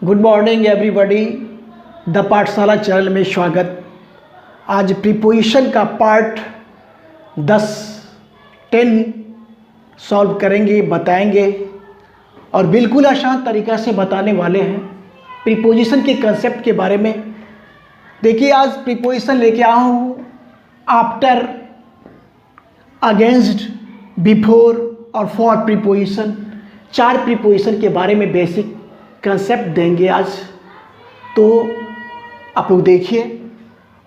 Good morning everybody. The पाठशाला channel में स्वागत। आज प्रीपोजिशन का पार्ट 10 सॉल्व करेंगे, बताएंगे और बिल्कुल आसान तरीक़ा से बताने वाले हैं प्रीपोजिशन के कंसेप्ट के बारे में। देखिए, आज प्रीपोजिशन लेके आया हूँ आफ्टर, अगेंस्ट, बिफोर और फॉर प्रीपोजिशन। 4 प्रीपोजिशन के बारे में बेसिक कंसेप्ट देंगे आज, तो आप लोग देखिए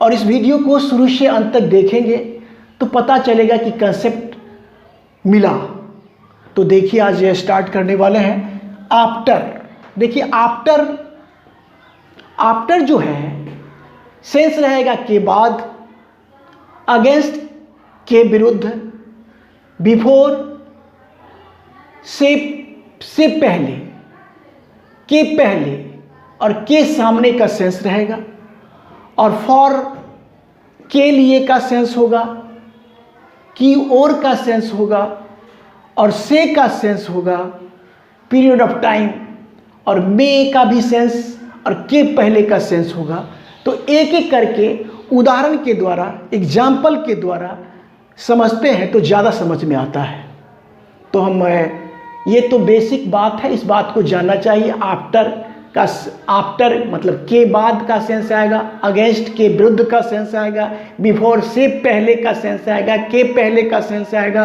और इस वीडियो को शुरू से अंत तक देखेंगे तो पता चलेगा कि कंसेप्ट मिला। तो देखिए, आज ये स्टार्ट करने वाले हैं आफ्टर। देखिए, आफ्टर जो है सेंस रहेगा के बाद, अगेंस्ट के विरुद्ध, बिफोर से पहले, के पहले और के सामने का सेंस रहेगा, और फॉर के लिए का सेंस होगा, की ओर का सेंस होगा, और से का सेंस होगा, पीरियड ऑफ टाइम, और मे का भी सेंस और के पहले का सेंस होगा। तो एक एक करके उदाहरण के द्वारा, एग्जाम्पल के द्वारा समझते हैं तो ज़्यादा समझ में आता है। तो हम ये तो बेसिक बात है, इस बात को जानना चाहिए। आफ्टर मतलब के बाद का सेंस आएगा, अगेंस्ट के विरुद्ध का सेंस आएगा, बिफोर से पहले का सेंस आएगा, के पहले का सेंस आएगा,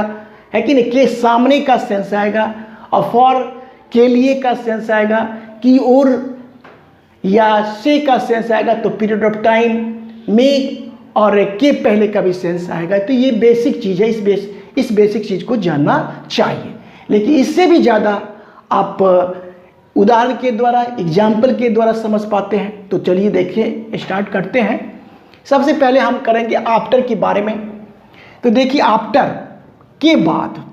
है कि नहीं, के सामने का सेंस आएगा, और फॉर के लिए का सेंस आएगा, की ओर या से का सेंस आएगा, तो पीरियड ऑफ टाइम में और के पहले का भी सेंस आएगा। तो ये बेसिक चीज़ है, इस बेसिक चीज़ को जानना चाहिए। लेकिन इससे भी ज़्यादा आप उदाहरण के द्वारा, एग्जाम्पल के द्वारा समझ पाते हैं। तो चलिए देखिए, स्टार्ट करते हैं। सबसे पहले हम करेंगे आफ्टर के बारे में। तो देखिए, आफ्टर के बाद,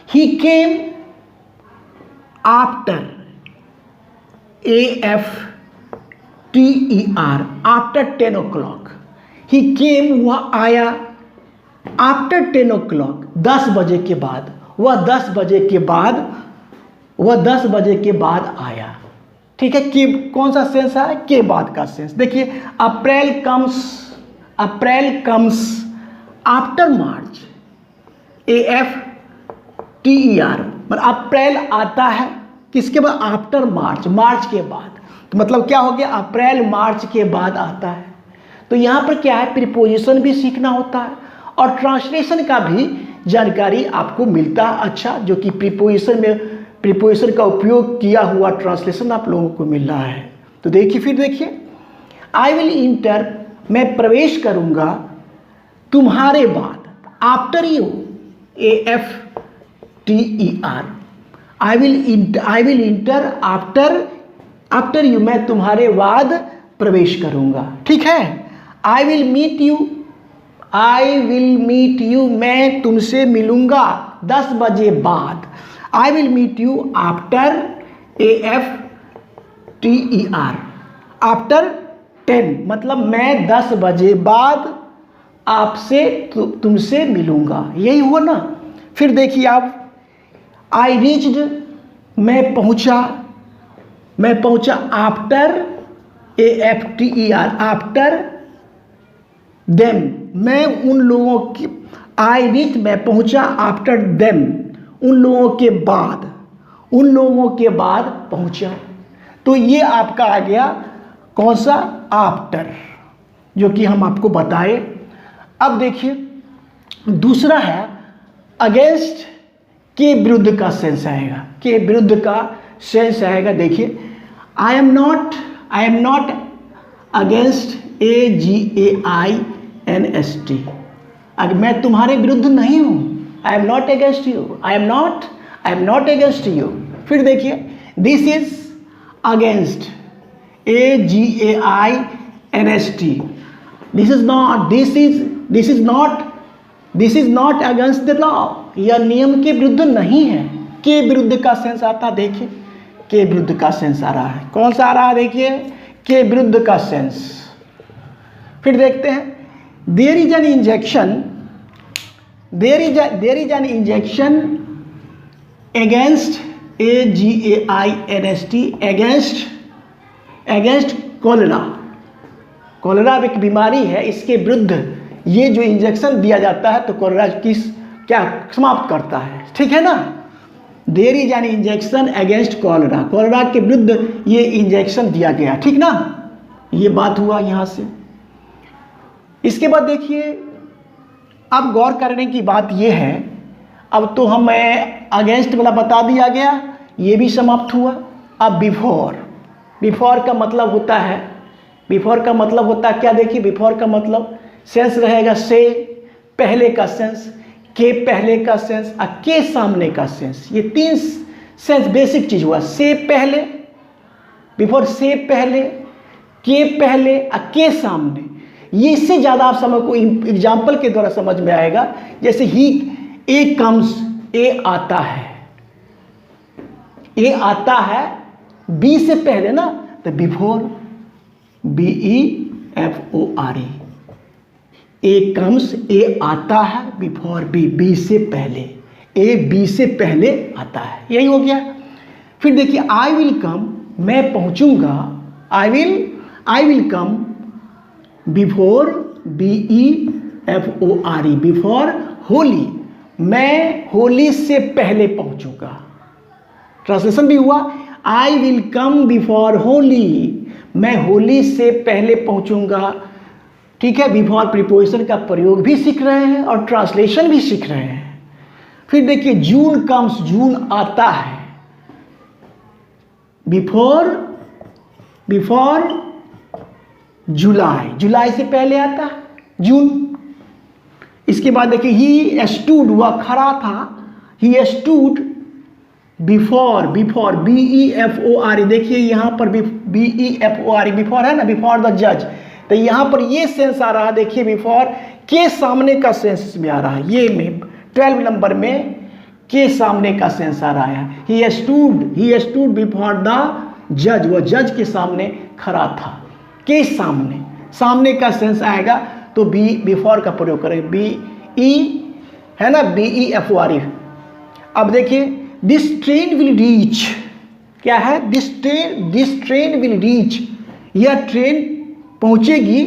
he came after, AFTER, after 10 o'clock। He came, वह आया, आफ्टर 10 o'clock, 10 बजे के बाद। वह 10 बजे के बाद आया। ठीक है, कि कौन सा सेंस है, के बाद का सेंस। देखिए, अप्रैल कम्स आफ्टर मार्च, AFTER, मतलब अप्रैल आता है किसके बाद, आफ्टर मार्च, मार्च के बाद। तो मतलब क्या हो गया, अप्रैल मार्च के बाद आता है। तो यहाँ पर क्या है, प्रीपोजिशन भी सीखना होता है और ट्रांसलेशन का भी जानकारी आपको मिलता है। अच्छा, जो कि प्रीपोजिशन का उपयोग किया हुआ ट्रांसलेशन आप लोगों को मिल रहा है। तो देखिए, फिर देखिए, आई विल इंटर, मैं प्रवेश करूंगा तुम्हारे बाद, after you, AFTER, I will inter after you, मैं तुम्हारे बाद प्रवेश करूंगा। ठीक है, आई विल मीट यू, मैं तुमसे मिलूंगा 10 बजे बाद। I will meet you after, AFTER, after 10, मतलब मैं 10 बजे बाद आपसे तुमसे मिलूंगा। यही हुआ ना। फिर देखिए आप, आई रीच्ड, मैं पहुंचा आफ्टर, AFTER, आफ्टर देम, मैं उन लोगों की, आई रीच, मैं पहुंचा आफ्टर देम, उन लोगों के बाद पहुंचा। तो ये आपका आ गया कौन सा, आफ्टर, जो कि हम आपको बताए। अब देखिए, दूसरा है अगेंस्ट, के विरुद्ध का सेंस आएगा, के विरुद्ध का सेंस आएगा। देखिए, I am not against, AGAINST, अगर मैं तुम्हारे विरुद्ध नहीं हूं, I am not against you, I am not against you. फिर देखिए, this is against, AGAINST, this is not against the law, यह नियम के विरुद्ध नहीं है। के विरुद्ध का सेंस आता है। देखिए, के विरुद्ध का सेंस आ रहा है, कौन सा आ रहा है, देखिए, के विरुद्ध का सेंस। फिर देखते हैं, there is an injection against, AGAINST, against against cholera. Cholera एक बीमारी है, इसके विरुद्ध ये जो इंजेक्शन दिया जाता है तो कोलेरा क्या समाप्त करता है, ठीक है ना। There is an injection against cholera, cholera के विरुद्ध ये इंजेक्शन दिया गया, ठीक ना। ये बात हुआ यहाँ से। इसके बाद देखिए, अब गौर करने की बात ये है, अब तो हमें अगेंस्ट वाला बता दिया गया, ये भी समाप्त हुआ। अब बिफोर का मतलब होता है, बिफोर का मतलब होता है क्या, देखिए बिफोर का मतलब सेंस रहेगा से, पहले का सेंस, के पहले का सेंस और के सामने का सेंस। ये 3 सेंस बेसिक चीज हुआ, से पहले, बिफोर से पहले, के पहले और के सामने। ये इससे ज़्यादा आप समझ को एग्जाम्पल के द्वारा समझ में आएगा। जैसे ही ए कम्स, ए आता है, ए आता है बी से पहले ना, तो बिफोर, BEFORE, ए कम्स, ए आता है, बिफोर बी, बी से पहले, ए बी से पहले आता है, यही हो गया। फिर देखिए आई विल कम, मैं पहुंचूंगा, I will come before, BEFORE, before Holi, मैं होली से पहले पहुंचूंगा। ट्रांसलेशन भी हुआ, I will come before Holi, मैं होली से पहले पहुंचूंगा, ठीक है। बिफोर प्रीपोजिशन का प्रयोग भी सीख रहे हैं और ट्रांसलेशन भी सीख रहे हैं। फिर देखिए जून कम्स, जून आता है, बिफोर जुलाई, जुलाई से पहले आता है जून। इसके बाद देखिए ही स्टूड, वह खड़ा था, ही स्टूड बिफोर, BEFORE, देखिए यहाँ पर BEFORE बिफोर है ना, बिफोर द जज, तो यहाँ पर ये सेंस आ रहा है, देखिए बिफोर के सामने का सेंस में आ रहा है। ये में 12 नंबर में के सामने का सेंस आ रहा है। ही स्टूड बिफोर द जज, वह जज के सामने खड़ा था, के सामने, सामने का सेंस आएगा तो बिफोर का प्रयोग करें, BE है ना, BEFORE। अब देखिए दिस ट्रेन विल रीच, क्या है, दिस ट्रेन विल रीच, यह ट्रेन पहुंचेगी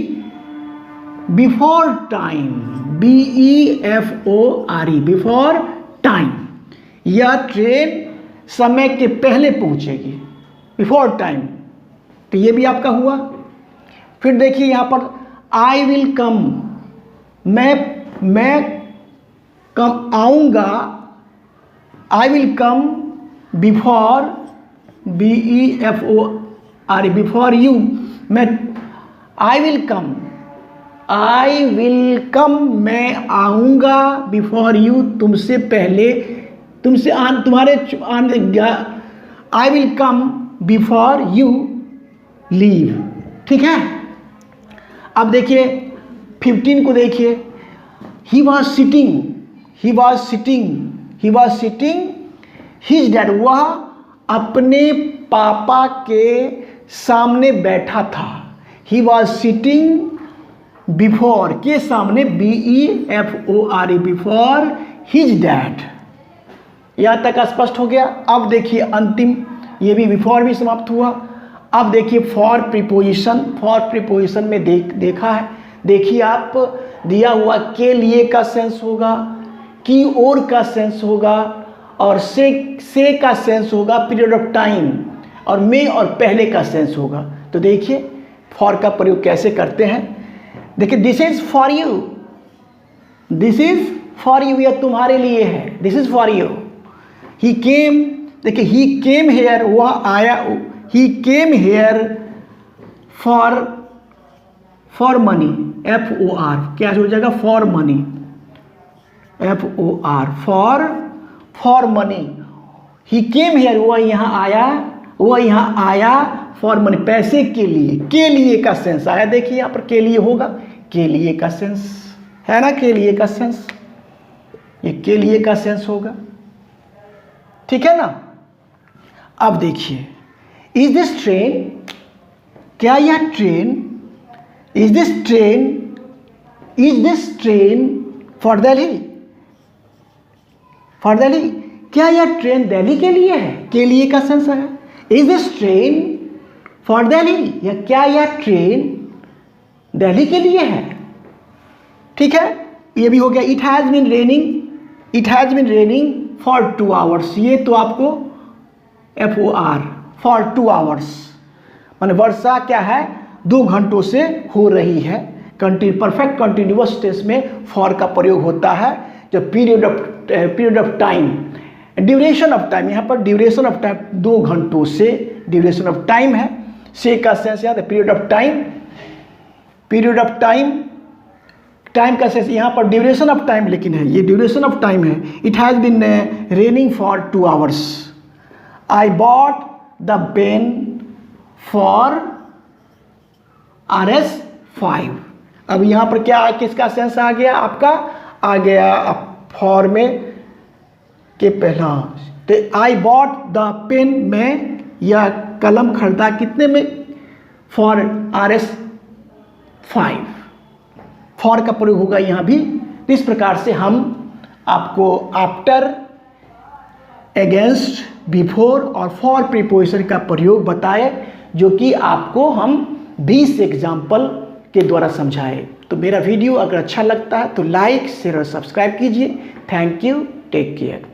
before time, BEFORE, before time, यह ट्रेन समय के पहले पहुंचेगी, बिफोर टाइम, तो ये भी आपका हुआ। फिर देखिए यहाँ पर आई विल कम, मैं कम आऊँगा, आई will come before, BEFORE, before you, मैं आई विल कम, मैं आऊँगा बिफोर यू, तुमसे पहले, तुम्हारे आई will come before you leave, ठीक है। अब देखिए 15 को देखिए, he was sitting his dad, वह अपने पापा के सामने बैठा था। ही वॉज सिटिंग बिफोर, के सामने, BEFORE, बिफोर हिज डैड। यहाँ तक स्पष्ट हो गया। अब देखिए अंतिम, ये भी बिफोर भी समाप्त हुआ। अब देखिए फॉर प्रीपोजिशन में देखा है, देखिए आप दिया हुआ के लिए का सेंस होगा, की ओर का सेंस होगा, और से का सेंस होगा पीरियड ऑफ टाइम, और में और पहले का सेंस होगा। तो देखिए फॉर का प्रयोग कैसे करते हैं। देखिए दिस इज फॉर यू, यह तुम्हारे लिए है, this is for you. He came, देखिए ही केम हेयर, वह आया, he came here for money, FOR, क्या हो जाएगा, for money, FOR, for money. He came here, वह यहाँ आया फॉर मनी, पैसे के लिए का सेंस आया। देखिए यहाँ पर के लिए होगा, के लिए का सेंस है ना, के लिए का सेंस, ये के लिए का सेंस होगा, ठीक है ना। अब देखिए इज दिस ट्रेन, क्या यह train, is this train for Delhi, क्या यह ट्रेन दिल्ली के लिए है, के लिए का सेंस है। Is this train for Delhi, या क्या यह ट्रेन दिल्ली के लिए है। ठीक है, ये भी हो गया। It has been raining for 2 hours, ये तो आपको FOR फॉर 2 आवर्स, माने वर्षा क्या है 2 घंटों से हो रही है। परफेक्ट कंटिन्यूअस टेंस में फॉर का प्रयोग होता है। जो period of time, duration of time, यहाँ पर ड्यूरेशन ऑफ टाइम 2 घंटों से ड्यूरेशन ऑफ टाइम है। से का सेंस याद है पीरियड ऑफ टाइम, टाइम का सेंस यहाँ पर ड्यूरेशन ऑफ टाइम लेकिन है, ये ड्यूरेशन ऑफ टाइम है। It has been raining for 2 hours. I bought the pen for RS5। अब यहाँ पर क्या किसका सेंस आ गया, आपका आ गया फॉर में के पहला। तो आई बॉट द पेन में या कलम खरीदा कितने में, फॉर RS5। फॉर का प्रयोग होगा यहाँ भी। इस प्रकार से हम आपको आफ्टर, अगेंस्ट, बिफोर और फॉर प्रीपोजिशन का प्रयोग बताए, जो कि आपको हम 20 एग्जाम्पल के द्वारा समझाए। तो मेरा वीडियो अगर अच्छा लगता है तो लाइक, शेयर और सब्सक्राइब कीजिए। Thank you, take care.